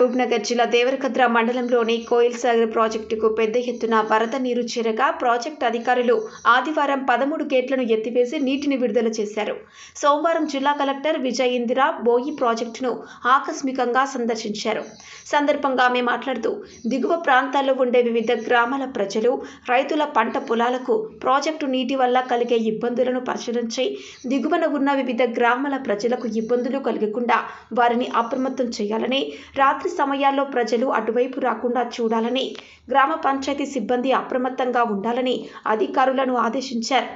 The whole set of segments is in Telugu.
మహబూబ్నగర్ జిల్లా దేవరకద్ర మండలంలోని కోయిల్ సాగర్ ప్రాజెక్టుకు పెద్ద ఎత్తున వరద నీరు చేరగా ప్రాజెక్టు అధికారులు ఆదివారం 13 గేట్లను ఎత్తివేసి నీటిని విడుదల చేశారు. సోమవారం జిల్లా కలెక్టర్ విజయ్ ఇందిరా బోయి ప్రాజెక్టును ఆకస్మికంగా సందర్శించారు. సందర్భంగా ఆమె మాట్లాడుతూ దిగువ ప్రాంతాల్లో ఉండే వివిధ గ్రామాల ప్రజలు, రైతుల పంట పొలాలకు ప్రాజెక్టు నీటి వల్ల కలిగే ఇబ్బందులను పరిశీలించి దిగువన ఉన్న వివిధ గ్రామాల ప్రజలకు ఇబ్బందులు కలగకుండా వారిని అప్రమత్తం చేయాలని, రాత్రి సమయాల్లో ప్రజలు అటువైపు రాకుండా చూడాలని, గ్రామ పంచాయతీ సిబ్బంది అప్రమత్తంగా ఉండాలని అధికారులను ఆదేశించారు.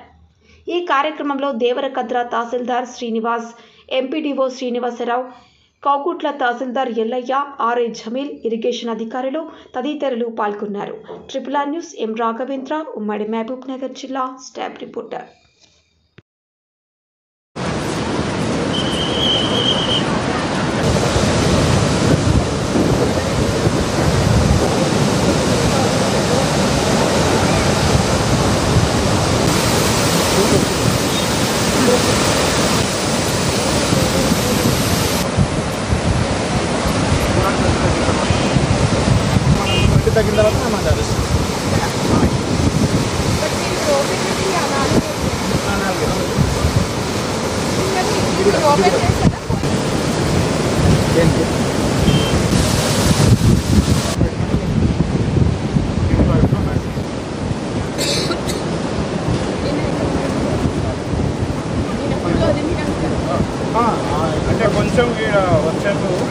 ఈ కార్యక్రమంలో దేవరకద్ర తహసీల్దార్ శ్రీనివాస్, ఎంపీడీఓ శ్రీనివాసరావు, కౌగుట్ల తహసీల్దార్ ఎల్లయ్య, ఆర్ఐ జమీల్, ఇరిగేషన్ అధికారులు తదితరులు పాల్గొన్నారు. RRR న్యూస్ ఎం రాఘవేంద్ర, ఉమ్మడి మహబూబ్నగర్ జిల్లా స్టాఫ్ రిపోర్టర్. తగ్గిన తర్వాత మాట్లాడు. అంటే కొంచెం వచ్చారు